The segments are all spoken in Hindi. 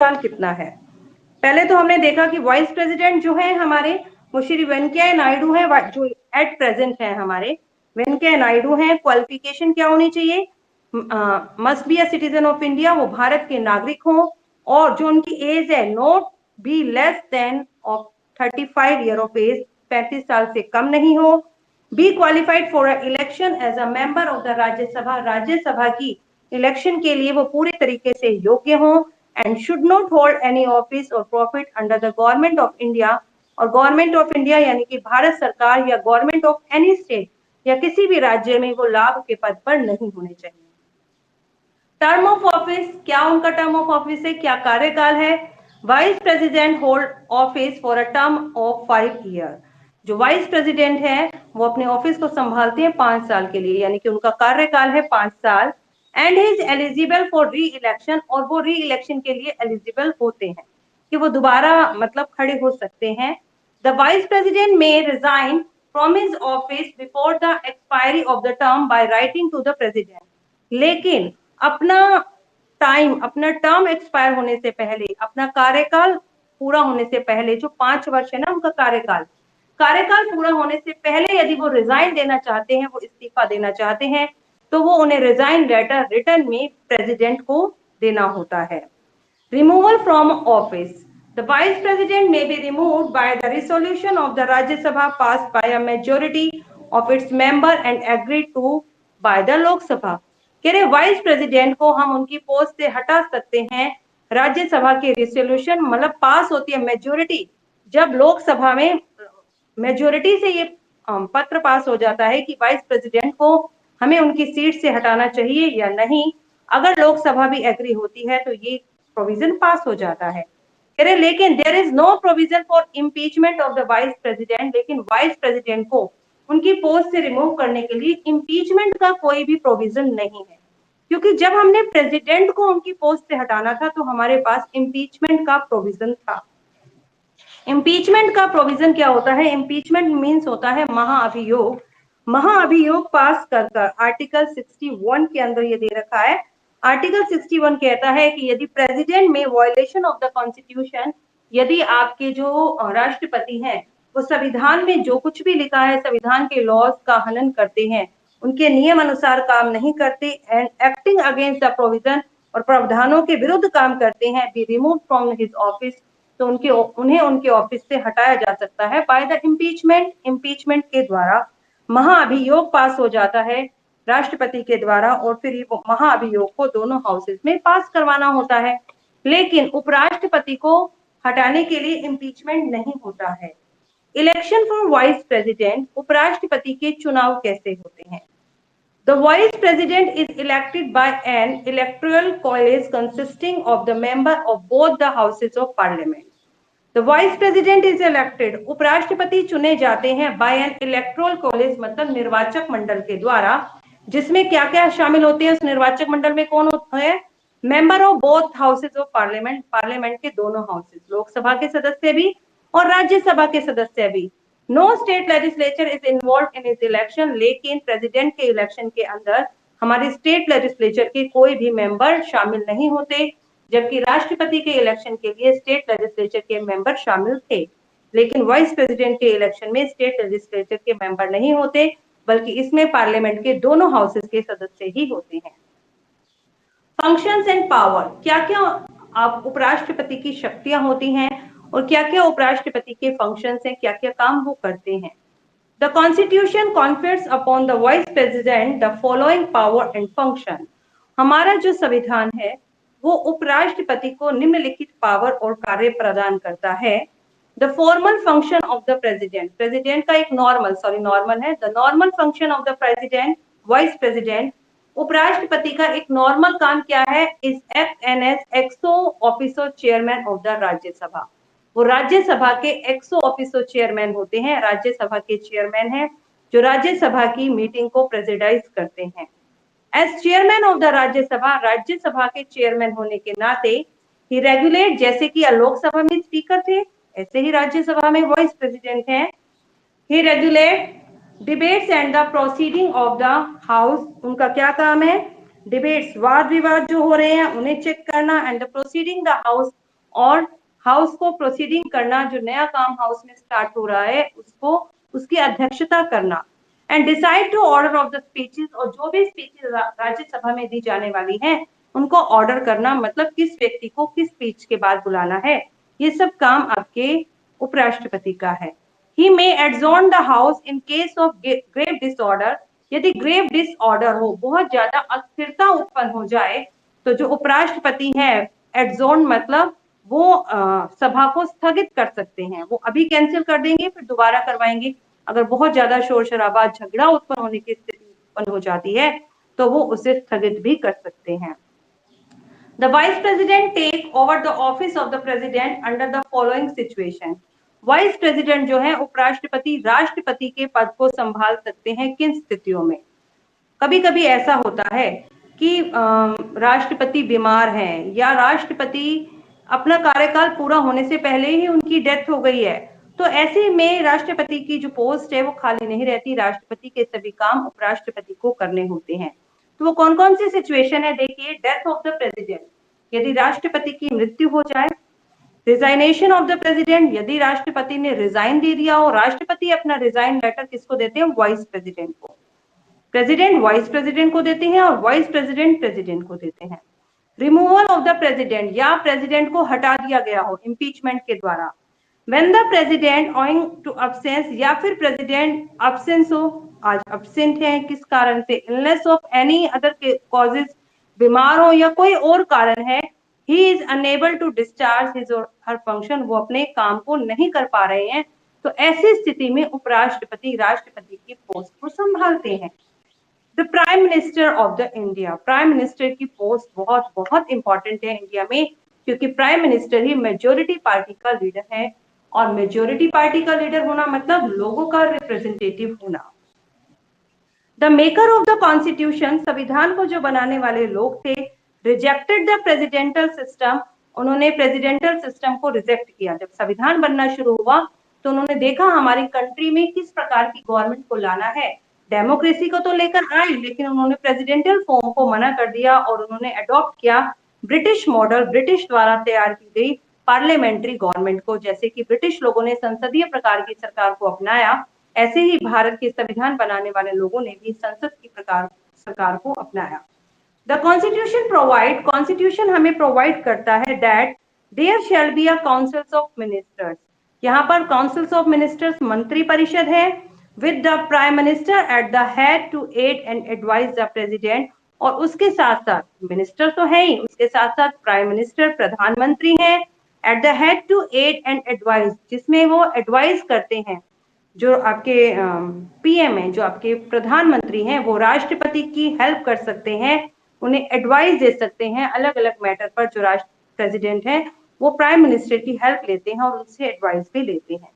साल कितना है। पहले तो हमने देखा कि वाइस प्रेसिडेंट जो है हमारे वो श्री वेंकैया नायडू है, जो एट प्रेजेंट है हमारे वेंकैया नायडू है। क्वालिफिकेशन क्या होनी चाहिए? Must be a citizen of India, वो भारत के नागरिक हो, और जो उनकी एज है not be less than of 35 year of age, 35 साल से कम नहीं हो। Be qualified for election as a member of the Rajya Sabha, Rajya Sabha की इलेक्शन के लिए वो पूरे तरीके से योग्य हो। And should not hold any office और profit under the government of India, और गवर्नमेंट ऑफ इंडिया यानी कि भारत सरकार या गवर्नमेंट ऑफ एनी स्टेट या किसी भी राज्य में वो लाभ के पद पर नहीं होने चाहिए। टर्म ऑफ ऑफिस, क्या उनका टर्म ऑफ ऑफिस है, क्या कार्यकाल है? Vice president hold office for a term of 5 year. जो वाइस प्रेसिडेंट है वो अपने ऑफिस को संभालते हैं 5 साल के लिए, यानी कि उनका कार्यकाल है 5 साल। एंड इज एलिजिबल फॉर री इलेक्शन, और वो री इलेक्शन के लिए एलिजिबल होते हैं कि वो दोबारा मतलब खड़े हो सकते हैं। The vice president may resign from his office before the expiry of the term by writing to the president, लेकिन अपना अपना टर्म एक्सपायर होने से पहले, अपना कार्यकाल पूरा होने से पहले, जो 5 वर्ष है ना उनका कार्यकाल, कार्यकाल पूरा होने से पहले यदि वो रिजाइन देना चाहते हैं, वो इस्तीफा देना चाहते हैं, तो वो उन्हें रिजाइन लेटर रिटर्न में प्रेसिडेंट को देना होता है। Removal from office, the vice president may be removed by the resolution of the Rajya Sabha passed by a majority of its member and agreed to by the Lok Sabha। कह रहे वाइस प्रेसिडेंट को हम उनकी पोस्ट से हटा सकते हैं राज्यसभा के रिसोल्यूशन, मतलब पास होती है मेजोरिटी, जब लोकसभा में मेजोरिटी से ये पत्र पास हो जाता है कि वाइस प्रेसिडेंट को हमें उनकी सीट से हटाना चाहिए या नहीं, अगर लोकसभा भी एग्री होती है तो ये प्रोविजन पास हो जाता है। कह रहे लेकिन there is no provision for impeachment of the vice president, लेकिन वाइस प्रेसिडेंट को उनकी पोस्ट से रिमूव करने के लिए इम्पीचमेंट का कोई भी प्रोविजन नहीं है, क्योंकि जब हमने प्रेसिडेंट को उनकी पोस्ट से हटाना था तो हमारे पास इम्पीचमेंट का प्रोविजन था। इम्पीचमेंट का प्रोविजन क्या होता है? इम्पीचमेंट मीन्स होता है महाअभियोग। महाअभियोग पास कर आर्टिकल 61 के अंदर ये दे रखा है। आर्टिकल 61 कहता है कि यदि प्रेसिडेंट में वायलेशन ऑफ द कॉन्स्टिट्यूशन, यदि आपके जो राष्ट्रपति हैं वो संविधान में जो कुछ भी लिखा है, संविधान के लॉज का हनन करते हैं, उनके नियम अनुसार काम नहीं करते, and acting against the provision, और प्रावधानों के विरुद्ध काम करते हैं, be remove from his office, तो उन्हें उनके ऑफिस से हटाया जा सकता है बाय द इम्पीचमेंट। इम्पीचमेंट के द्वारा महाअभियोग पास हो जाता है राष्ट्रपति के द्वारा, और फिर ये महाअभियोग को दोनों हाउसेस में पास करवाना होता है। लेकिन उपराष्ट्रपति को हटाने के लिए इम्पीचमेंट नहीं होता है। इलेक्शन फॉर वाइस प्रेसिडेंट, उपराष्ट्रपति के चुनाव कैसे होते हैं? The vice president is elected by an electoral college consisting of the member of both the houses of parliament. The vice president is elected, उपराष्ट्रपति चुने जाते हैं by an electoral college, मतलब निर्वाचक मंडल के द्वारा, जिसमें क्या क्या शामिल होते हैं? उस निर्वाचक मंडल में कौन होता है? Member of both houses of parliament, parliament के दोनों हाउसेज, लोकसभा के सदस्य भी और राज्यसभा के सदस्य भी। No state legislature is involve in इस इलेक्शन, लेकिन प्रेसिडेंट के इलेक्शन के अंदर हमारे स्टेट लेजिस्लेचर के कोई भी मेंबर शामिल नहीं होते, जबकि राष्ट्रपति के इलेक्शन के लिए स्टेट लेजिस्लेचर के मेंबर शामिल थे। लेकिन वाइस प्रेसिडेंट के इलेक्शन में स्टेट लेजिस्लेचर के मेंबर नहीं होते, बल्कि इसमें पार्लियामेंट के दोनों हाउसेस के सदस्य ही होते हैं। फंक्शंस एंड पावर, क्या क्या आप उपराष्ट्रपति की शक्तियां होती हैं और क्या क्या उपराष्ट्रपति के फंक्शंस हैं, क्या क्या काम वो करते हैं। The constitution confers upon the vice president the following power and function. हमारा जो संविधान है वो उपराष्ट्रपति को निम्नलिखित पावर और कार्य प्रदान करता है। The formal function of the president, president का एक नॉर्मल है, the normal function of the president, vice president, उपराष्ट्रपति का एक नॉर्मल काम क्या है? Is act an as ex officer chairman of the Rajya Sabha. वो राज्यसभा के एक्सो ऑफिसर चेयरमैन होते हैं, राज्यसभा के चेयरमैन हैं जो राज्यसभा की मीटिंग को प्रेसिडाइज करते हैं। As chairman of the Rajya Sabha, Rajya Sabha के चेयरमैन होने के नाते ही रेगुलेट, जैसे कि लोकसभा में स्पीकर थे ऐसे ही राज्यसभा में वाइस प्रेसिडेंट हैं। He regulate debates and the proceeding of the house, उनका क्या काम है? डिबेट्स, वाद विवाद जो हो रहे हैं उन्हें चेक करना, and the proceeding the house, और हाउस को प्रोसीडिंग करना, जो नया काम हाउस में स्टार्ट हो रहा है उसको उसकी अध्यक्षता करना, and decide to order of the speeches, और जो भी स्पीचेस राज्यसभा में दी जाने वाली हैं उनको ऑर्डर करना, मतलब किस व्यक्ति को किस स्पीच के बाद बुलाना है, ये सब काम आपके उपराष्ट्रपति का है। He may adjourn the house in case of grave disorder, यदि ग्रेव डिसऑर्डर हो, बहुत ज्यादा अस्थिरता उत्पन्न हो जाए, तो जो उपराष्ट्रपति है, एडजोर्न मतलब वो सभा को स्थगित कर सकते हैं, वो अभी कैंसिल कर देंगे फिर दोबारा करवाएंगे। अगर बहुत ज्यादा शोर शराबा झगड़ा उत्पन्न होने की स्थिति उत्पन्न हो जाती है तो वो उसे स्थगित भी कर सकते हैं। The vice president take over the office of the president under the following situation. Vice president जो है उपराष्ट्रपति राष्ट्रपति के पद को संभाल सकते हैं किन स्थितियों में? कभी कभी ऐसा होता है कि राष्ट्रपति बीमार हैं या राष्ट्रपति अपना कार्यकाल पूरा होने से पहले ही उनकी डेथ हो गई है, तो ऐसे में राष्ट्रपति की जो पोस्ट है वो खाली नहीं रहती, राष्ट्रपति के सभी काम उपराष्ट्रपति को करने होते हैं। तो वो कौन कौन सी सिचुएशन है? देखिए, डेथ ऑफ द प्रेसिडेंट, यदि राष्ट्रपति की मृत्यु हो जाए, रिजाइनेशन ऑफ द प्रेसिडेंट, यदि राष्ट्रपति ने रिजाइन दे दिया हो, राष्ट्रपति अपना रिजाइन लेटर किसको देते हैं? वाइस प्रेसिडेंट को। प्रेसिडेंट वाइस प्रेसिडेंट को देते हैं और वाइस प्रेसिडेंट प्रेसिडेंट को देते हैं। रिमूवल ऑफ द प्रेसिडेंट, या प्रेसिडेंट को हटा दिया गया हो इम्पीचमेंट के द्वारा। When the president owing to absence, या फिर प्रेसिडेंट अब्सेंस हो, आज अब्सेंट है किस कारण से, illness of any other causes, बीमार हो या कोई और कारण है, he is unable to discharge his or her function, वो अपने काम को नहीं कर पा रहे हैं, तो ऐसी स्थिति में उपराष्ट्रपति राष्ट्रपति की पोस्ट को संभालते हैं। The prime minister of the India, prime minister की पोस्ट बहुत बहुत इंपॉर्टेंट है इंडिया में, क्योंकि प्राइम मिनिस्टर ही मेजोरिटी पार्टी का लीडर है, और मेजोरिटी पार्टी का लीडर होना मतलब लोगों का रिप्रेजेंटेटिव होना। The maker of the constitution, संविधान को जो बनाने वाले लोग थे, रिजेक्टेड द प्रेसिडेंटल सिस्टम, उन्होंने प्रेसिडेंटल सिस्टम को रिजेक्ट किया। जब संविधान बनना शुरू हुआ तो उन्होंने देखा हमारी कंट्री में किस प्रकार की गवर्नमेंट को लाना है, डेमोक्रेसी को तो लेकर आए लेकिन उन्होंने प्रेसिडेंटल फॉर्म को मना कर दिया और उन्होंने अडॉप्ट किया ब्रिटिश मॉडल, ब्रिटिश द्वारा तैयार की गई पार्लियामेंट्री गवर्नमेंट को। जैसे कि ब्रिटिश लोगों ने संसदीय प्रकार की सरकार को अपनाया, ऐसे ही भारत के संविधान बनाने वाले लोगों ने भी संसद की प्रकार सरकार को अपनाया। द कॉन्स्टिट्यूशन प्रोवाइड, कॉन्स्टिट्यूशन हमें प्रोवाइड करता है that there shall be a councils of ministers, यहाँ पर काउंसिल्स ऑफ मिनिस्टर्स मंत्री परिषद है, with the prime minister at the head to aid and advise the president, और उसके साथ साथ मिनिस्टर तो है ही, उसके साथ साथ प्राइम मिनिस्टर प्रधानमंत्री हैं, at the head to aid and advise, जिसमें वो एडवाइज करते हैं, जो आपके पीएम हैं, जो आपके प्रधानमंत्री हैं, वो राष्ट्रपति की हेल्प कर सकते हैं, उन्हें एडवाइस दे सकते हैं अलग अलग मैटर पर। जो राष्ट्र प्रेसिडेंट है वो प्राइम मिनिस्टर की हेल्प लेते हैं और उनसे एडवाइस भी लेते हैं।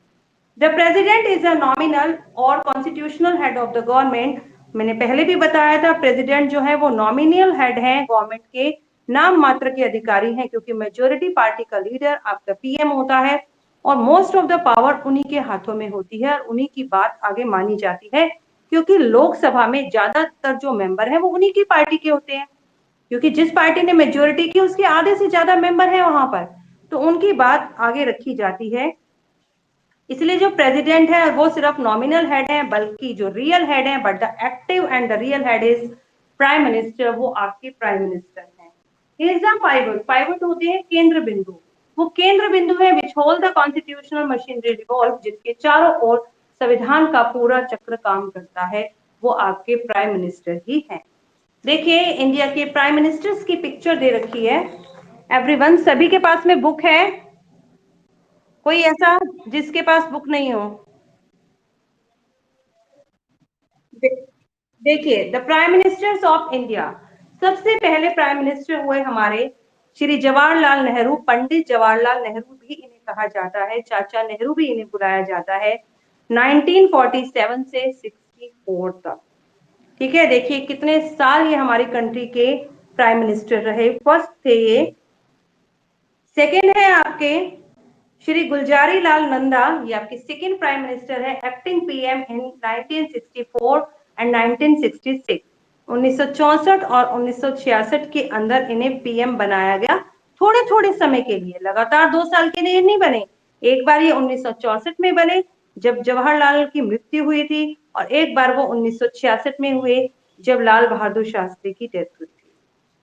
The president is a nominal और constitutional head of the government, मैंने पहले भी बताया था प्रेसिडेंट जो है वो नॉमिनल हेड है गवर्नमेंट के, नाम मात्र के अधिकारी हैं, क्योंकि मेजोरिटी पार्टी का लीडर आपका पीएम होता है और मोस्ट ऑफ द पावर उन्हीं के हाथों में होती है और उन्हीं की बात आगे मानी जाती है, क्योंकि लोकसभा में ज्यादातर जो मेंबर हैं वो उन्हीं की पार्टी के होते हैं, क्योंकि जिस पार्टी ने मेजोरिटी की उसके आधे से ज्यादा मेंबर हैं वहां पर, तो उनकी बात आगे रखी जाती है। इसलिए जो प्रेसिडेंट है वो सिर्फ नॉमिनल हेड है, बल्कि जो रियल हेड है, but the active and the real head is prime minister, वो आपके प्राइम मिनिस्टर हैं। Here is the pivot, pivot होते हैं केंद्र बिंदु, वो केंद्र बिंदु है which hold the constitutional machinery revolve, जिसके चारों ओर संविधान का पूरा चक्र काम करता है, वो आपके प्राइम मिनिस्टर ही हैं। देखिए इंडिया के प्राइम मिनिस्टर्स की पिक्चर दे रखी है एवरीवन, सभी के पास में बुक है? कोई ऐसा जिसके पास बुक नहीं हो? देखिए the prime ministers of India, सबसे पहले प्राइम मिनिस्टर हुए हमारे श्री जवाहरलाल नेहरू, पंडित जवाहरलाल नेहरू भी इन्हें कहा जाता है, चाचा नेहरू भी इन्हें बुलाया जाता है, 1947 से 64 तक। ठीक है, देखिए कितने साल ये हमारी कंट्री के प्राइम मिनिस्टर रहे। फर्स्ट थे ये। सेकेंड है आपके श्री गुलजारी लाल नंदा, ये आपके सेकेंड प्राइम मिनिस्टर है, एक्टिंग पीएम इन 1964 एंड 1966। 1964 और 1966 के अंदर इन्हें पीएम बनाया गया, थोड़े थोड़े समय के लिए, लगातार 2 साल के लिए नहीं बने। एक बार ये 1964 में बने जब जवाहरलाल की मृत्यु हुई थी, और एक बार वो 1966 में हुए जब लाल बहादुर शास्त्री की डेथ हुई थी।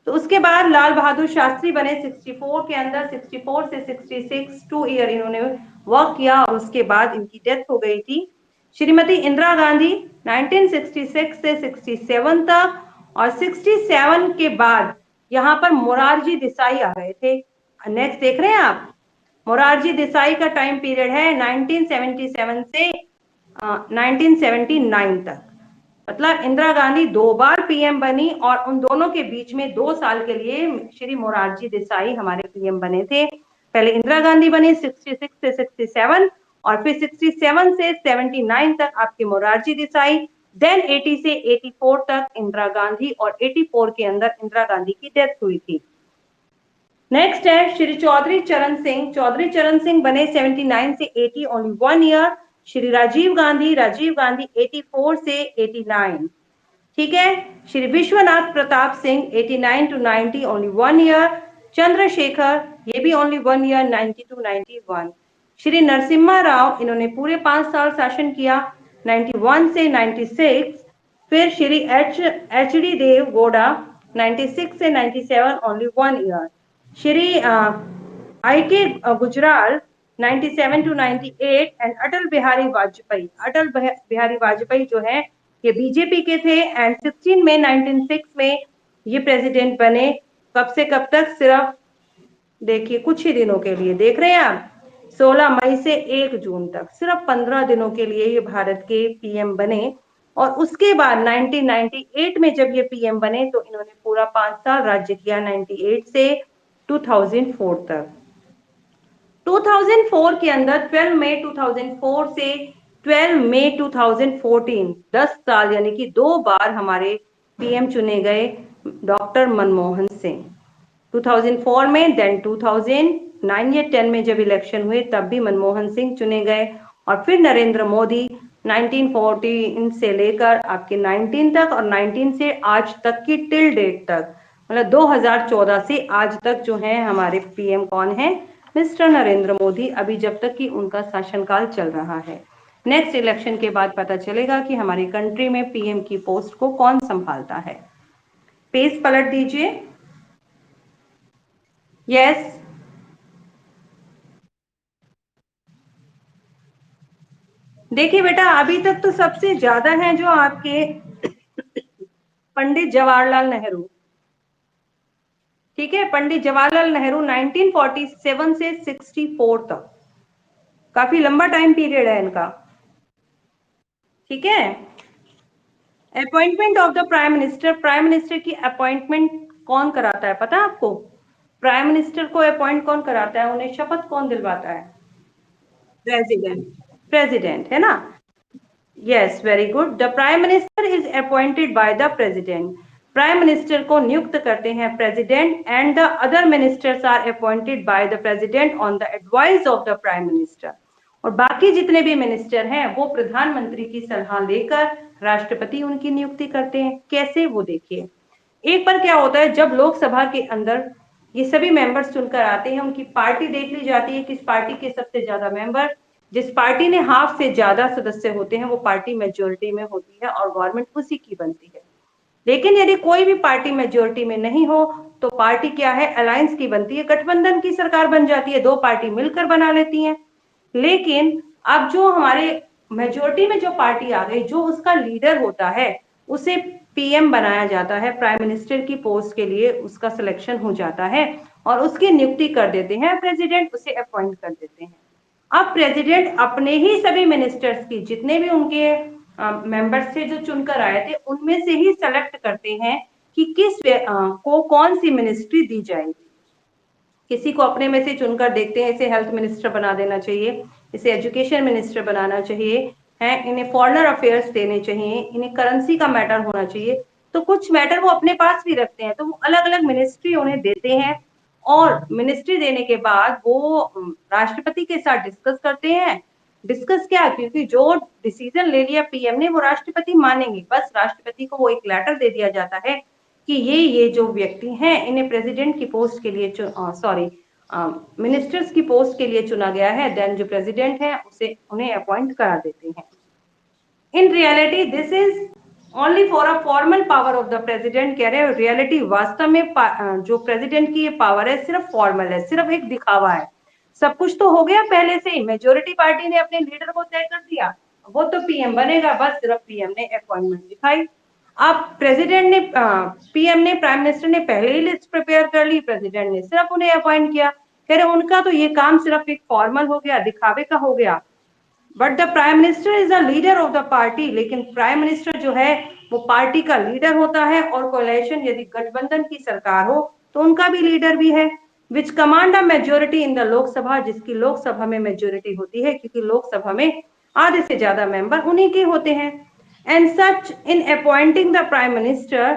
तो उसके बाद लाल बहादुर शास्त्री बने 64 के अंदर, 64 से 66 2 ईयर इन्होंने वर्क किया, और उसके बाद इनकी डेथ हो गई थी। श्रीमती इंदिरा गांधी 1966 से 67 तक, और 67 के बाद यहाँ पर मोरारजी देसाई आ गए थे। नेक्स्ट देख रहे हैं आप, मोरारजी देसाई का टाइम पीरियड है 1977 से 1979 तक। मतलब इंदिरा गांधी 2 बार पीएम बनी, और उन दोनों के बीच में 2 साल के लिए श्री मोरारजी देसाई हमारे पीएम बने थे। पहले इंदिरा गांधी बनी 66 से 67, और फिर 67 से 79 तक आपके मोरारजी देसाई, देन 80 से 84 तक इंदिरा गांधी, और 84 के अंदर इंदिरा गांधी की डेथ हुई थी। नेक्स्ट है श्री चौधरी चरण सिंह। चौधरी चरण सिंह बने 79 से 80, ओनली 1 ईयर। श्री राजीव गांधी 84 से 89, ठीक है। Shri Vishwanath Pratap Singh 89 to 90, only 1 year. Chandrashekhar, ये भी only 1 year, 90 to 91। Shri Narasimha Rao, इन्होंने पूरे 5 साल शासन किया 91 से 96। फिर श्री एच डी देव गौड़ा 96 से 97, ओनली 1 ईयर। श्री आई के गुजराल 97 to 98, एंड अटल बिहारी वाजपेयी, अटल बिहारी वाजपेयी जो है ये बीजेपी के थे, एंड 16 में 1906 में ये प्रेसिडेंट बने। कब से कब तक? सिर्फ देखिए कुछ ही दिनों के लिए, देख रहे हैं आप, 16 मई से 1 जून तक, सिर्फ 15 दिनों के लिए ये भारत के पीएम बने। और उसके बाद 1998 में जब ये पीएम बने तो इन्होंने पूरा 5 साल राज्य किया, 98 से 2004 तक। 2004 के अंदर 12 मई 2004 से 12 मई 2014, 10 साल यानी कि 2 बार हमारे पीएम चुने गए डॉक्टर मनमोहन सिंह। 2004 में, देन 2009 या 10 में जब इलेक्शन हुए तब भी मनमोहन सिंह चुने गए, और फिर नरेंद्र मोदी 1914 से लेकर आपके 19 तक, और 19 से आज तक की टिल डेट तक, मतलब 2014 से आज तक जो है हमारे पीएम कौन है? मिस्टर नरेंद्र मोदी, अभी जब तक कि उनका शासनकाल चल रहा है। नेक्स्ट इलेक्शन के बाद पता चलेगा कि हमारी कंट्री में पीएम की पोस्ट को कौन संभालता है। पेज पलट दीजिए। यस, देखिए बेटा, अभी तक तो सबसे ज्यादा हैं जो आपके पंडित जवाहरलाल नेहरू, ठीक है। पंडित जवाहरलाल नेहरू 1947 से 64 तक, काफी लंबा टाइम पीरियड है इनका, ठीक है। Appointment of the prime minister, prime minister की अपॉइंटमेंट कौन कराता है पता है आपको? प्राइम मिनिस्टर को अपॉइंट कौन कराता है, उन्हें शपथ कौन दिलवाता है? प्रेसिडेंट, प्रेसिडेंट है ना। Yes, very good. The prime minister is appointed by the president, prime minister को नियुक्त करते हैं president, and the other ministers are appointed by the president on the advice of the prime minister. और बाकी जितने भी मिनिस्टर हैं वो प्रधानमंत्री की सलाह लेकर राष्ट्रपति उनकी नियुक्ति करते हैं। कैसे, वो देखिए। एक बार क्या होता है, जब लोकसभा के अंदर ये सभी मेंबर्स चुनकर आते हैं, उनकी पार्टी देख ली जाती है, किस पार्टी के सबसे ज्यादा मेंबर, जिस पार्टी ने हाफ से ज्यादा सदस्य होते हैं वो पार्टी मेजोरिटी में होती है और गवर्नमेंट उसी की बनती है। लेकिन यदि कोई भी पार्टी मेजोरिटी में नहीं हो तो पार्टी क्या है, अलायंस की बनती है, गठबंधन की सरकार बन जाती है, 2 पार्टी मिलकर बना लेती हैं। लेकिन अब जो हमारे मेजोरिटी में जो पार्टी आ गई, जो उसका लीडर होता है उसे पीएम बनाया जाता है, प्राइम मिनिस्टर की पोस्ट के लिए उसका सिलेक्शन हो जाता है, और उसकी नियुक्ति कर देते हैं प्रेसिडेंट, उसे अपॉइंट कर देते हैं। अब प्रेसिडेंट अपने ही सभी मिनिस्टर्स की, जितने भी उनके मेंबर्स थे जो चुनकर आए थे, उनमें से ही सेलेक्ट करते हैं कि किस को कौन सी मिनिस्ट्री दी जाएगी। किसी को अपने में से चुनकर देखते हैं, इसे हेल्थ मिनिस्टर बना देना चाहिए, इसे एजुकेशन मिनिस्टर बनाना चाहिए, है इन्हें फॉरेनर अफेयर्स देने चाहिए, इन्हें करेंसी का मैटर होना चाहिए। तो कुछ मैटर वो अपने पास भी रखते हैं, तो वो अलग अलग मिनिस्ट्री उन्हें देते हैं, और मिनिस्ट्री देने के बाद वो राष्ट्रपति के साथ डिस्कस करते हैं। डिस्कस क्या, क्योंकि जो डिसीजन ले लिया पीएम ने वो राष्ट्रपति मानेंगे, बस राष्ट्रपति को वो एक लेटर दे दिया जाता है कि ये जो व्यक्ति हैं इन्हें प्रेसिडेंट की पोस्ट के लिए मिनिस्टर्स की पोस्ट के लिए चुना गया है, देन जो प्रेसिडेंट है उसे उन्हें अपॉइंट करा देते हैं। In reality this is only for a formal power of the president. कह रहे हैं रियलिटी वास्तव में जो प्रेसिडेंट की ये पावर है सिर्फ फॉर्मल है, सिर्फ एक दिखावा है। सब कुछ तो हो गया पहले से ही, मेजोरिटी पार्टी ने अपने लीडर को तय कर दिया, वो तो पीएम बनेगा, बस सिर्फ पीएम ने अपॉइंटमेंट दिखाई। अब प्रेसिडेंट ने पीएम ने प्राइम मिनिस्टर ने पहले ही लिस्ट प्रिपेयर कर ली, प्रेसिडेंट ने सिर्फ उन्हें अपॉइंट किया। कह रहे उनका तो ये काम सिर्फ एक फॉर्मल हो गया, दिखावे का हो गया। But the prime minister is the leader of the party, लेकिन प्राइम मिनिस्टर जो है वो पार्टी का लीडर होता है, और कोalition यदि गठबंधन की सरकार हो तो उनका भी लीडर भी है, विच command a majority in the Lok Sabha, जिसकी लोकसभा में मेजोरिटी होती है, क्योंकि लोकसभा में आधे से ज्यादा मेंबर उन्हीं के होते हैं। And such in appointing the prime minister,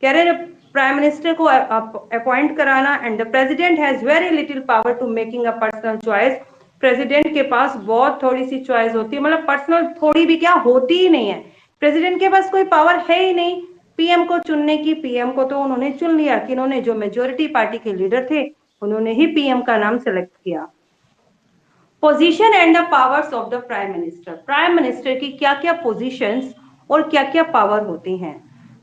कह रहे प्राइम मिनिस्टर को अपॉइंट कराना, and the president has very little power to making a personal choice. President के पास बहुत थोड़ी सी चॉइस होती है, मतलब पर्सनल थोड़ी भी क्या होती ही नहीं है, प्रेसिडेंट के पास कोई पावर है ही नहीं पीएम को चुनने की। पीएम को तो उन्होंने चुन लिया कि उन्होंने जो मेजोरिटी पार्टी के लीडर थे उन्होंने ही पीएम का नाम सेलेक्ट किया। Position and the powers of the prime minister, prime minister की क्या क्या पोजीशंस और क्या क्या पावर होती हैं।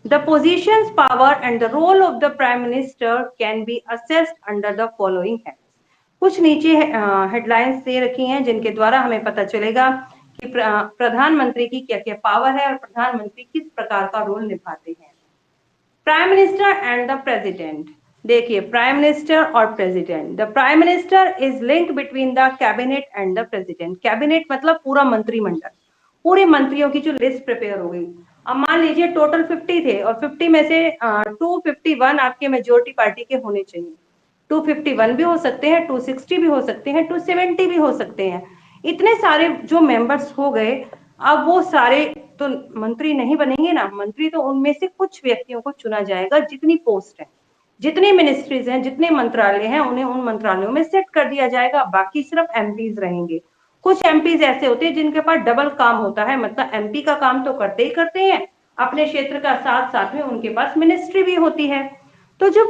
The positions, power and the role of the prime minister can be assessed under the following है। कुछ नीचे हेडलाइंस दे रखी हैं जिनके द्वारा हमें पता चलेगा कि प्रधानमंत्री की क्या क्या पावर है और प्रधानमंत्री किस प्रकार का रोल निभाते हैं। Prime minister and the president, देखिए प्राइम मिनिस्टर और president. The prime minister is link between the cabinet and the president. Cabinet मतलब पूरा मंत्रिमंडल, पूरे मंत्रियों की जो लिस्ट प्रिपेयर हो गई। अब मान लीजिए टोटल 50 थे और 50 में से 251 आपके मेजोरिटी पार्टी के होने चाहिए। 251 भी हो सकते हैं, 260 भी हो सकते हैं, 270 भी हो सकते हैं। इतने सारे जो मेंबर्स हो गए, अब वो सारे तो मंत्री नहीं बनेंगे ना, मंत्री तो उनमें से कुछ व्यक्तियों को चुना जाएगा। जितनी पोस्ट है, जितनी मिनिस्ट्रीज हैं, जितने मंत्रालय हैं, उन्हें उन मंत्रालयों में सेट कर दिया जाएगा, बाकी सिर्फ एमपीज रहेंगे। कुछ एमपीज ऐसे होते हैं जिनके पास डबल काम होता है, मतलब एमपी का काम तो करते ही करते हैं अपने क्षेत्र का, साथ साथ में उनके पास मिनिस्ट्री भी होती है। तो जो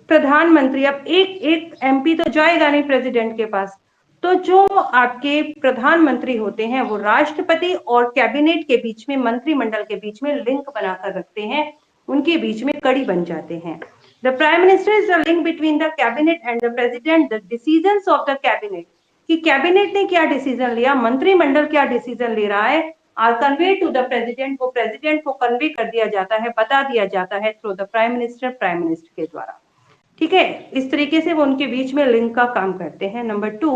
प्रधानमंत्री, अब एक एमपी तो जाएगा नहीं प्रेसिडेंट के पास, तो जो आपके प्रधानमंत्री होते हैं वो राष्ट्रपति और कैबिनेट के बीच में, मंत्रिमंडल के बीच में लिंक बनाकर रखते हैं, उनके बीच में कड़ी बन जाते हैं। The prime minister is the link between the cabinet and the president. The decisions of the cabinet, कि कैबिनेट ने क्या डिसीजन लिया, मंत्रिमंडल क्या डिसीजन ले रहा है, are convey to the president, को प्रेसिडेंट को कन्वे कर दिया जाता है, बता दिया जाता है थ्रू द प्राइम मिनिस्टर के द्वारा। ठीक है, इस तरीके से वो उनके बीच में लिंक का काम करते हैं। Number 2,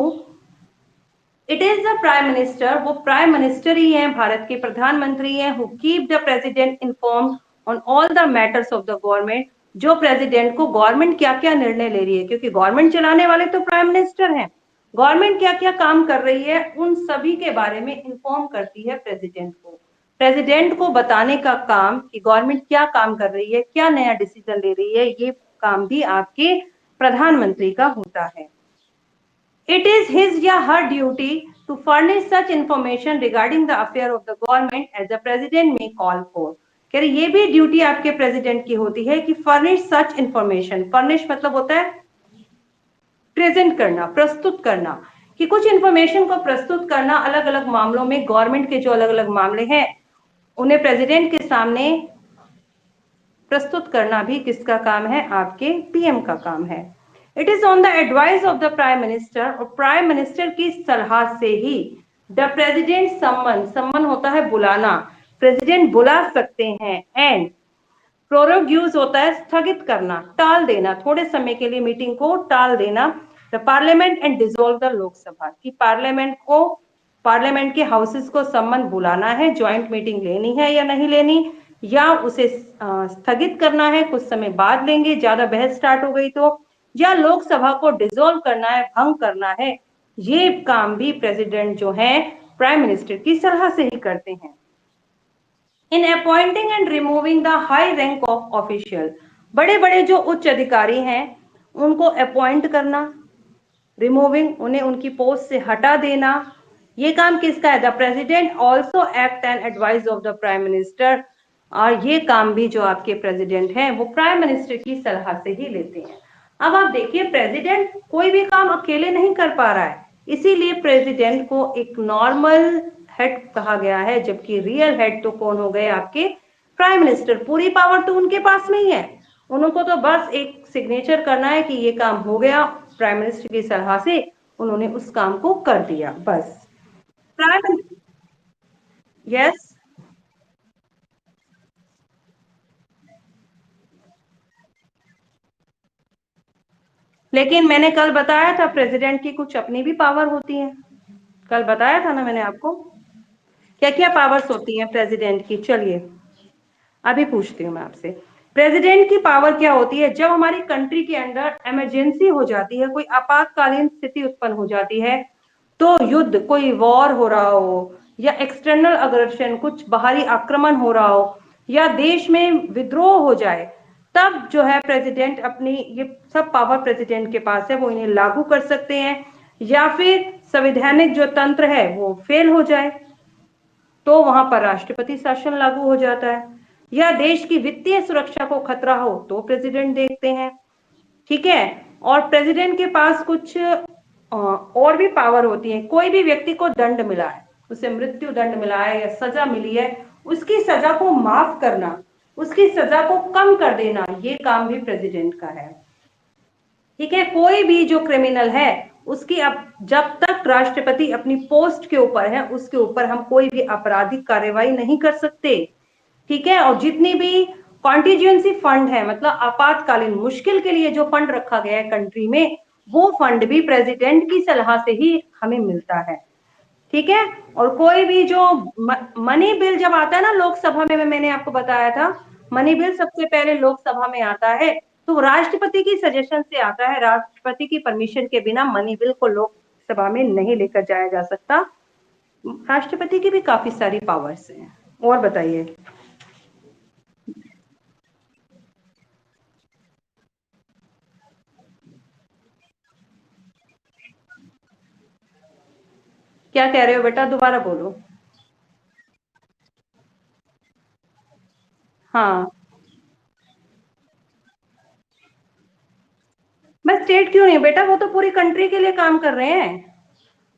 it is the prime minister, वो प्राइम मिनिस्टर ही हैं, भारत के प्रधानमंत्री हैं, who keep the president informed on all the matters of the government. जो प्रेसिडेंट को गवर्नमेंट क्या क्या निर्णय ले रही है, क्योंकि गवर्नमेंट चलाने वाले तो प्राइम मिनिस्टर हैं, गवर्नमेंट क्या क्या काम कर रही है उन सभी के बारे में इन्फॉर्म करती है प्रेसिडेंट को। प्रेसिडेंट को बताने का काम कि गवर्नमेंट क्या काम कर रही है, क्या नया डिसीजन ले रही है, ये काम भी आपके प्रधानमंत्री का होता है। It is his या her duty to furnish such information regarding the affair of the government as the president may call for। कह रहे ये भी ड्यूटी आपके प्रेसिडेंट की होती है कि furnish such information। furnish मतलब होता है प्रेजेंट करना, प्रस्तुत करना, कि कुछ इंफॉर्मेशन को प्रस्तुत करना अलग अलग मामलों में, गवर्नमेंट के जो अलग अलग मामले हैं उन्हें प्रेसिडेंट के सामने प्रस्तुत करना भी किसका काम है, आपके पीएम का काम है। It is on the advice of the prime minister, और प्राइम मिनिस्टर की सलाह से ही द प्रेसिडेंट सम्मन, सम्मन होता है बुलाना, प्रेसिडेंट बुला सकते हैं, एंड प्रोरोग्यूज होता है स्थगित करना, टाल देना, थोड़े समय के लिए मीटिंग को टाल देना। The parliament and dissolve the Lok Sabha, की पार्लियामेंट को, पार्लियामेंट के हाउसेस को सम्मन बुलाना है, ज्वाइंट मीटिंग लेनी है या नहीं लेनी, या उसे स्थगित करना है, कुछ समय बाद लेंगे, ज्यादा बहस स्टार्ट हो गई तो, या लोकसभा को डिसॉल्व करना है, भंग करना है। ये काम भी प्रेसिडेंट जो है प्राइम मिनिस्टर की सलाह से ही करते हैं। In appointing and removing the high rank of official, बड़े बड़े जो उच्च अधिकारी हैं उनको अपॉइंट करना, रिमूविंग उन्हें उनकी पोस्ट से हटा देना, ये काम किसका है, the president also act and advice of the prime minister. और ये काम भी जो आपके प्रेसिडेंट हैं वो प्राइम मिनिस्टर की सलाह से ही लेते हैं। अब आप देखिए, प्रेसिडेंट कोई भी काम अकेले नहीं कर पा रहा है, इसीलिए प्रेसिडेंट को एक नॉर्मल हेड कहा गया है, जबकि रियल हेड तो कौन हो गए, आपके प्राइम मिनिस्टर। पूरी पावर तो उनके पास में ही है, उनको तो बस एक सिग्नेचर करना है कि ये काम हो गया, प्राइम मिनिस्टर की सलाह से उन्होंने उस काम को कर दिया, बस। Prime, yes. लेकिन मैंने कल बताया था प्रेसिडेंट की कुछ अपनी भी पावर होती है, कल बताया था ना मैंने आपको, क्या क्या पावर्स होती हैं प्रेसिडेंट की। चलिए अभी पूछती हूँ मैं आपसे, प्रेसिडेंट की पावर क्या होती है। जब हमारी कंट्री के अंदर इमरजेंसी हो जाती है, कोई आपातकालीन स्थिति उत्पन्न हो जाती है, तो युद्ध, कोई वॉर हो रहा हो, या एक्सटर्नल अग्रेशन, कुछ बाहरी आक्रमण हो रहा हो, या देश में विद्रोह हो जाए, तब जो है प्रेसिडेंट अपनी ये सब पावर प्रेसिडेंट के पास है, वो इन्हें लागू कर सकते हैं। या फिर संवैधानिक जो तंत्र है वो फेल हो जाए, तो वहां पर राष्ट्रपति शासन लागू हो जाता है। या देश की वित्तीय सुरक्षा को खतरा हो तो प्रेसिडेंट देखते हैं, ठीक है। और प्रेसिडेंट के पास कुछ और भी पावर होती है। कोई भी व्यक्ति को दंड मिला है, उसे मृत्यु दंड मिला है या सजा मिली है, उसकी सजा को माफ करना, उसकी सजा को कम कर देना, ये काम भी प्रेसिडेंट का है, ठीक है। कोई भी जो क्रिमिनल है उसकी, अब जब तक राष्ट्रपति अपनी पोस्ट के ऊपर है, उसके ऊपर हम कोई भी आपराधिक कार्यवाही नहीं कर सकते, ठीक है। और जितनी भी कॉन्टीजेंसी फंड है, मतलब आपातकालीन मुश्किल के लिए जो फंड रखा गया है कंट्री में, वो फंड भी प्रेसिडेंट की सलाह से ही हमें मिलता है, ठीक है। और कोई भी जो मनी बिल जब आता है ना लोकसभा में, मैंने आपको बताया था, मनी बिल सबसे पहले लोकसभा में आता है, तो राष्ट्रपति की सजेशन से आता है। राष्ट्रपति की परमिशन के बिना मनी बिल को लोकसभा में नहीं लेकर जाया जा सकता। राष्ट्रपति की भी काफी सारी पावर्स हैं। और बताइए। क्या कह रहे हो बेटा, दोबारा बोलो। हाँ, मैं स्टेट क्यों नहीं बेटा, वो तो पूरी कंट्री के लिए काम कर रहे हैं,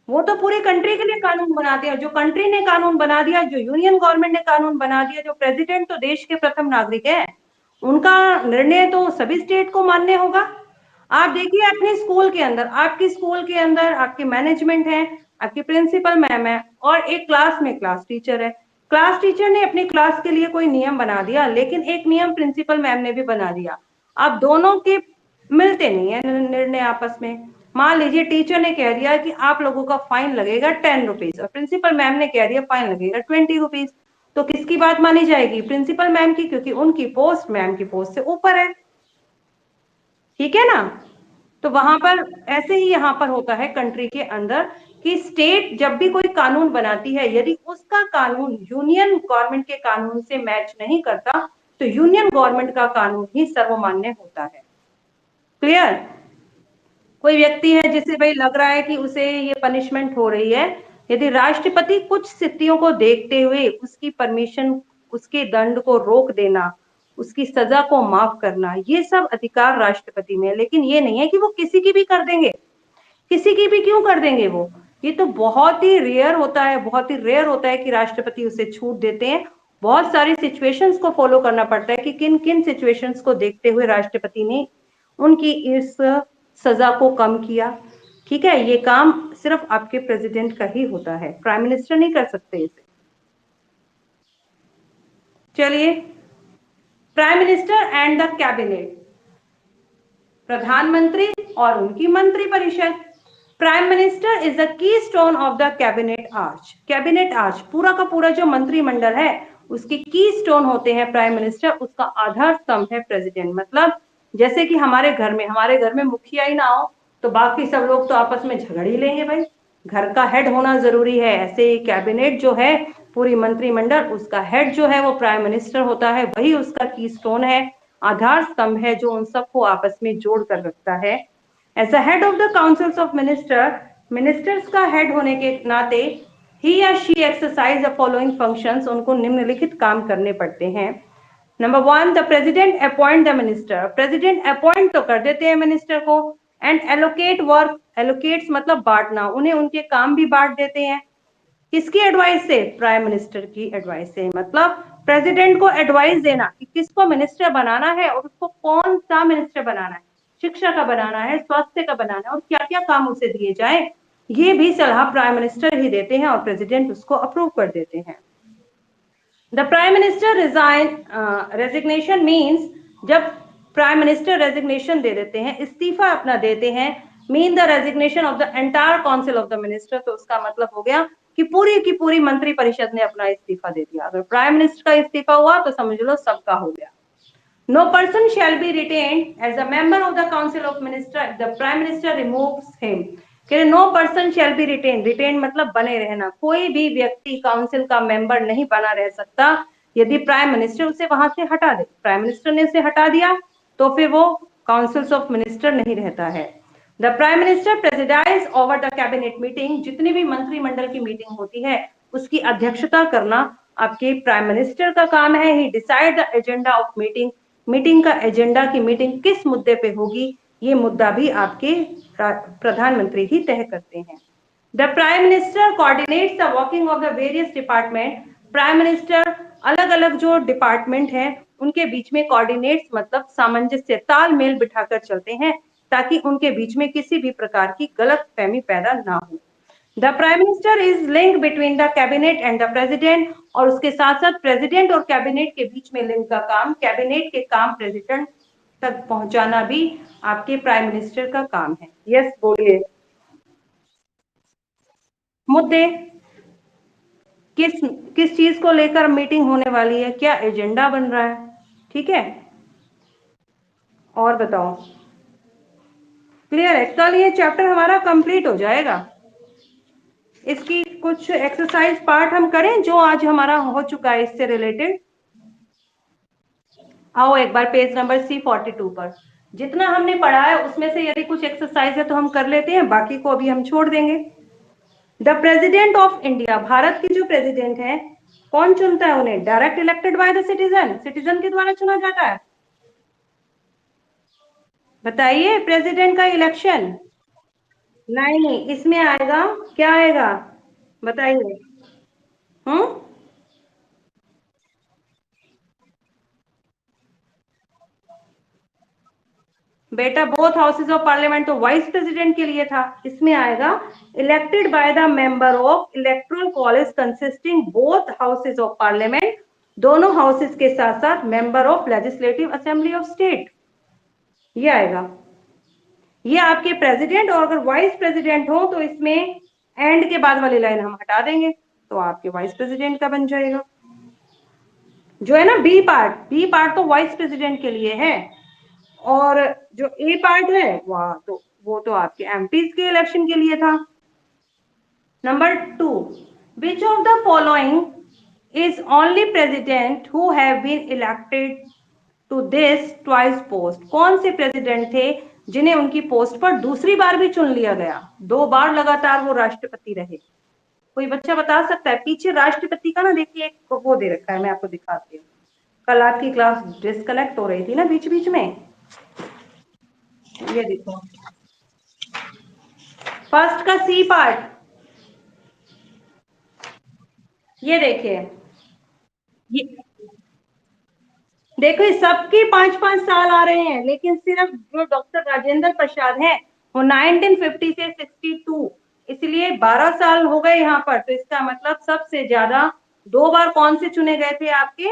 वो तो पूरी कंट्री के लिए कानून बना दिया। जो कंट्री ने कानून बना दिया, जो यूनियन गवर्नमेंट ने कानून बना दिया, जो प्रेसिडेंट तो देश के प्रथम नागरिक है, उनका निर्णय तो सभी स्टेट को मानने होगा। आप देखिए अपने स्कूल के अंदर, आपकी स्कूल के अंदर आपकी मैनेजमेंट है, आपकी प्रिंसिपल मैम है, और एक क्लास में क्लास टीचर है। क्लास टीचर ने अपनी क्लास के लिए कोई नियम बना दिया, लेकिन एक नियम प्रिंसिपल मैम ने भी बना दिया। अब दोनों के मिलते नहीं है निर्णय आपस में। मान लीजिए टीचर ने कह दिया कि आप लोगों का फाइन लगेगा 10 रुपीज, और प्रिंसिपल मैम ने कह दिया फाइन लगेगा 20 रुपीज, तो किसकी बात मानी जाएगी, प्रिंसिपल मैम की, क्योंकि उनकी पोस्ट मैम की पोस्ट से ऊपर है, ठीक है ना। तो वहां पर ऐसे ही यहाँ पर होता है कंट्री के अंदर, कि स्टेट जब भी कोई कानून बनाती है, यदि उसका कानून यूनियन गवर्नमेंट के कानून से मैच नहीं करता, तो यूनियन गवर्नमेंट का कानून ही सर्वमान्य होता है। क्लियर। कोई व्यक्ति है जिसे भाई लग रहा है कि उसे ये पनिशमेंट हो रही है, यदि राष्ट्रपति कुछ स्थितियों को देखते हुए उसकी परमिशन, उसके दंड को रोक देना, उसकी सजा को माफ करना, ये सब अधिकार राष्ट्रपति में है। लेकिन ये नहीं है कि वो किसी की भी कर देंगे, किसी की भी क्यों कर देंगे वो, ये तो बहुत ही रेयर होता है, बहुत ही रेयर होता है कि राष्ट्रपति उसे छूट देते हैं। बहुत सारी सिचुएशंस को फॉलो करना पड़ता है कि किन किन सिचुएशंस को देखते हुए राष्ट्रपति ने उनकी इस सजा को कम किया, ठीक है। ये काम सिर्फ आपके प्रेसिडेंट का ही होता है, प्राइम मिनिस्टर नहीं कर सकते इसे। चलिए, prime minister and the cabinet, प्रधानमंत्री और उनकी मंत्रिपरिषद। Prime minister is the key stone of the cabinet arch. Cabinet arch, पूरा का पूरा जो मंत्रिमंडल है, उसके की स्टोन होते हैं प्राइम मिनिस्टर, उसका आधार स्तंभ है प्रेसिडेंट। मतलब जैसे कि हमारे घर में मुखिया ही ना हो तो बाकी सब लोग तो आपस में झगड़ ही लेंगे भाई, घर का हेड होना जरूरी है। ऐसे ही कैबिनेट जो है, पूरी मंत्रिमंडल, उसका हेड जो है वो प्राइम मिनिस्टर होता है, वही उसका की स्टोन है, आधार स्तंभ है, जो उन सबको आपस में जोड़ कर रखता है। As the head of the councils of minister, ministers का हेड होने के नाते ही या she exercise the following functions, उनको निम्नलिखित काम करने पड़ते हैं। Number 1, the president appoint the minister, president appoint तो कर देते हैं मिनिस्टर को, एंड एलोकेट वर्क, एलोकेट्स मतलब बांटना, उन्हें उनके काम भी बांट देते हैं। किसकी एडवाइस से? प्राइम मिनिस्टर की एडवाइस से। मतलब प्रेसिडेंट को एडवाइस देना कि किसको मिनिस्टर बनाना है और उसको कौन सा मिनिस्टर बनाना है, शिक्षा का बनाना है, स्वास्थ्य का बनाना है, और क्या क्या काम उसे दिए जाए, ये भी सलाह प्राइम मिनिस्टर ही देते हैं और प्रेसिडेंट उसको अप्रूव कर देते हैं। The prime minister resignation means, जब प्राइम मिनिस्टर रेजिग्नेशन दे देते हैं, इस्तीफा अपना देते हैं, mean the resignation of the entire council of the minister, तो उसका मतलब हो गया कि पूरी की पूरी मंत्री परिषद ने अपना इस्तीफा दे दिया। अगर प्राइम मिनिस्टर का इस्तीफा हुआ तो समझ लो सबका हो गया। No person shall be retained as a member of the council of minister if the prime minister removes him. No person shall be retain, retain मतलब बने रहना, कोई भी व्यक्ति काउंसिल का मेंबर नहीं बना रह सकता यदि प्राइम मिनिस्टर उसे वहां से हटा दे। प्राइम मिनिस्टर ने उसे हटा दिया तो फिर वो काउंसिल्स ऑफ मिनिस्टर नहीं रहता है। The prime minister presides over the cabinet meeting, जितनी भी मंत्रिमंडल की मीटिंग होती है उसकी अध्यक्षता करना आपके प्राइम मिनिस्टर का काम है। He decide the agenda of meeting, meeting का एजेंडा की मीटिंग किस मुद्दे पे होगी ये मुद्दा भी आपके प्रधानमंत्री ही तय करते हैं। The prime minister coordinates the working of the various department, prime minister अलग अलग जो डिपार्टमेंट हैं उनके बीच में कोऑर्डिनेट्स मतलब सामंजस्य, तालमेल बिठाकर चलते हैं ताकि उनके बीच में किसी भी प्रकार की गलतफहमी पैदा ना हो। The prime minister is link between the cabinet and the president, और उसके साथ साथ प्रेसिडेंट और कैबिनेट के बीच में लिंक का काम, कैबिनेट के काम प्रेसिडेंट तक पहुंचाना भी आपके प्राइम मिनिस्टर का काम है। यस बोलिए। मुद्दे, किस किस चीज को लेकर मीटिंग होने वाली है, क्या एजेंडा बन रहा है, ठीक है। और बताओ, क्लियर है? कल ये चैप्टर हमारा कंप्लीट हो जाएगा। इसकी कुछ एक्सरसाइज पार्ट हम करें जो आज हमारा हो चुका है इससे रिलेटेड। आओ एक बार पेज नंबर C42 पर, जितना हमने पढ़ा है उसमें से यदि कुछ एक्सरसाइज है तो हम कर लेते हैं, बाकी को अभी हम छोड़ देंगे। The president of India, Bharat की जो प्रेसिडेंट है कौन चुनता है उन्हें? Direct elected by the citizen, citizen के द्वारा चुना जाता है। बताइए, प्रेसिडेंट का इलेक्शन नहीं, इसमें आएगा, क्या आएगा बताइए। हम्म, बेटा बोथ हाउसेज ऑफ पार्लियामेंट तो वाइस प्रेसिडेंट के लिए था, इसमें आएगा elected by the member of electoral college consisting both houses of parliament, दोनों हाउसेज के साथ साथ member of legislative assembly of state, ये आएगा। ये आपके प्रेसिडेंट, और अगर वाइस प्रेसिडेंट हो तो इसमें एंड के बाद वाली लाइन हम हटा देंगे तो आपके वाइस प्रेसिडेंट का बन जाएगा। जो है ना बी पार्ट तो वाइस प्रेसिडेंट के लिए है, और जो ए पार्ट है वो तो आपके एमपीज के इलेक्शन के लिए था। Number 2, which of the following is only president who have been elected to this twice post, कौन से प्रेसिडेंट थे जिन्हें उनकी पोस्ट पर दूसरी बार भी चुन लिया गया, 2 बार लगातार वो राष्ट्रपति रहे। कोई बच्चा बता सकता है? पीछे राष्ट्रपति का ना देखिए एक वो दे रखा है, मैं आपको दिखाती हूँ। कल आपकी क्लास डिस्कनेक्ट हो रही थी ना बीच बीच में, ये देखो फर्स्ट का सी पार्ट, ये देखिए, ये देखो सबके 5-5 साल आ रहे हैं, लेकिन सिर्फ जो डॉक्टर राजेंद्र प्रसाद है वो 1950 से 62, इसलिए 12 साल हो गए यहाँ पर। तो इसका मतलब सबसे ज्यादा 2 बार कौन से चुने गए थे? आपके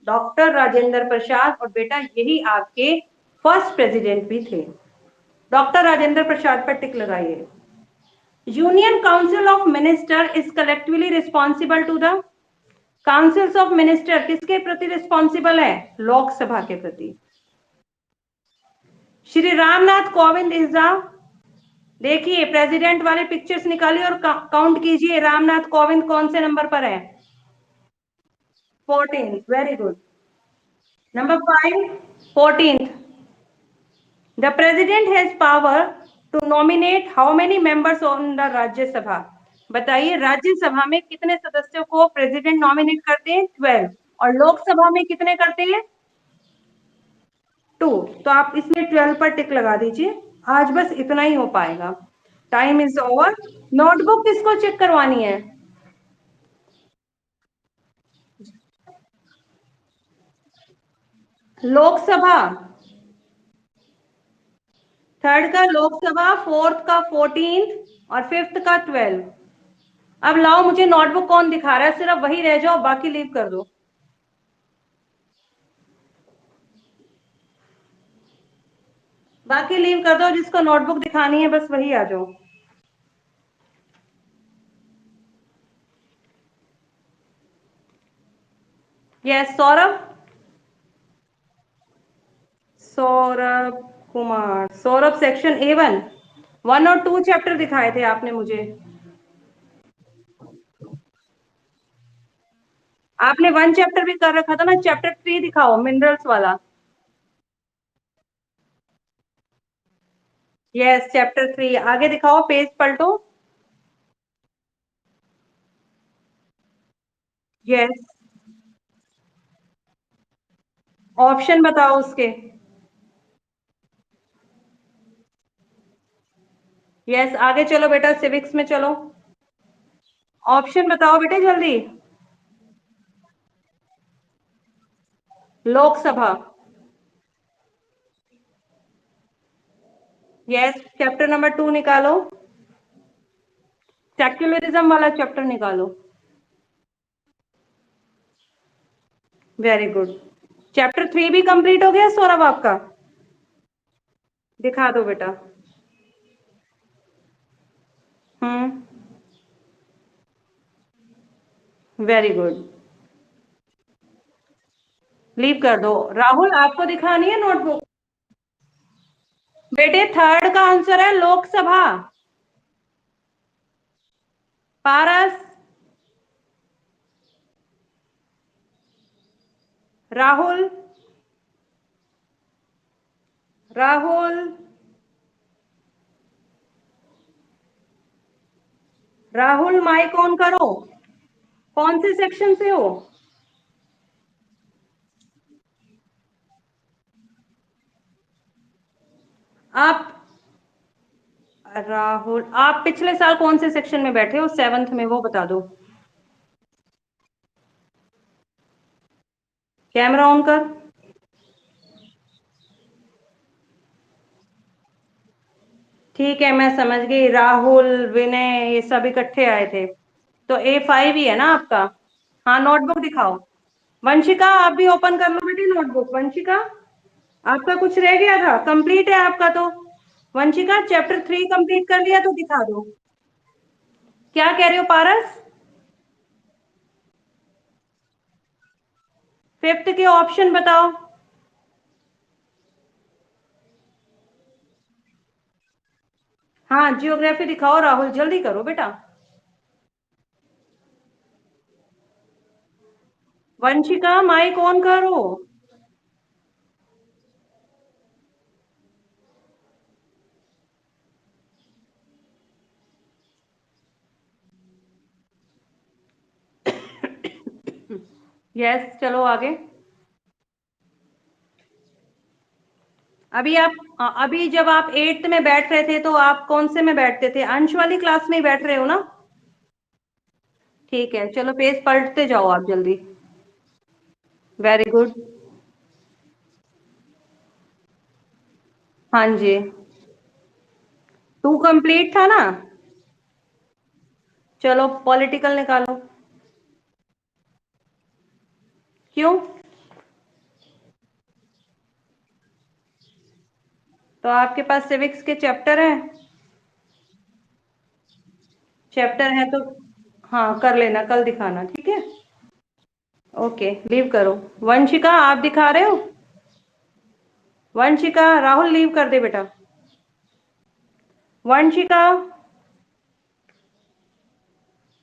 डॉक्टर राजेंद्र प्रसाद, और बेटा यही आपके फर्स्ट प्रेसिडेंट भी थे। डॉक्टर राजेंद्र प्रसाद पर टिक लगाइए। Union council of minister is collectively responsible to the, councils of minister किसके प्रति रिस्पॉन्सिबल है? लोकसभा के प्रति। श्री रामनाथ कोविंद इज द, देखिए प्रेसिडेंट वाले पिक्चर्स निकालिए और काउंट कीजिए, रामनाथ कोविंद कौन से नंबर पर है? 14, very good. Number 5, 14th, the president has power to nominate how many members on the Rajya Sabha, बताइए, राज्यसभा में कितने सदस्यों को प्रेसिडेंट नॉमिनेट करते हैं? 12। और लोकसभा में कितने करते हैं? 2। तो आप इसमें 12 पर टिक लगा दीजिए। आज बस इतना ही हो पाएगा। Time is over. नोटबुक किसको चेक करवानी है? लोकसभा। थर्ड का लोकसभा, फोर्थ का 14th और फिफ्थ का 12। अब लाओ, मुझे नोटबुक कौन दिखा रहा है? सिर्फ वही रह जाओ, बाकी लीव कर दो। बाकी लीव कर दो, जिसको नोटबुक दिखानी है बस वही आ जाओ। Yes, Saurabh. Saurabh Kumar. Saurabh section A1। 1 और 2 चैप्टर दिखाए थे आपने मुझे। आपने 1 चैप्टर भी कर रखा था ना। चैप्टर 3 दिखाओ, मिनरल्स वाला। यस, चैप्टर 3 आगे दिखाओ, पेज पलटो। यस, ऑप्शन बताओ उसके। यस, आगे चलो बेटा, सिविक्स में चलो। ऑप्शन बताओ बेटे जल्दी। लोकसभा। यस, चैप्टर नंबर 2 निकालो। सेक्युलरिज्म वाला चैप्टर निकालो। Very good. चैप्टर 3 भी कंप्लीट हो गया सौरभ आपका? दिखा दो बेटा। हम्म। Very good. लीव कर दो। राहुल, आपको दिखानी है नोटबुक? बेटे, थर्ड का आंसर है लोकसभा। पारस। राहुल। राहुल। राहुल, माइक ऑन करो। कौन से सेक्शन से हो? आप। राहुल, आप पिछले साल कौन से सेक्शन में बैठे हो? 7th में, वो बता दो। कैमरा ऑन कर। ठीक है, मैं समझ गई। राहुल, विनय, ये सब इकट्ठे आए थे। तो A5 ही है ना आपका? हाँ, नोटबुक दिखाओ। वंशिका, आप भी ओपन कर लो बेटी नोटबुक। वंशिका, आपका कुछ रह गया था? कंप्लीट है आपका तो। वंशिका, चैप्टर 3 कंप्लीट कर लिया तो दिखा दो। क्या कह रहे हो पारस? फिफ्थ के ऑप्शन बताओ। हाँ, जियोग्राफी दिखाओ राहुल, जल्दी करो बेटा। वंशिका, माइक ऑन करो। यस, चलो आगे। अभी जब आप 8th में बैठ रहे थे तो आप कौन से में बैठते थे? अंश वाली क्लास में ही बैठ रहे हो ना? ठीक है, चलो पेज पलटते जाओ आप जल्दी। Very good. हाँ जी। 2 कंप्लीट था ना? चलो पॉलिटिकल निकालो। क्यों? तो आपके पास सिविक्स के चैप्टर हैं? चैप्टर है तो हाँ, कर लेना, कल दिखाना, ठीक है। ओके, लीव करो। वंशिका, आप दिखा रहे हो? वंशिका, राहुल लीव कर दे बेटा। वंशिका।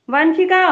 वंशिका।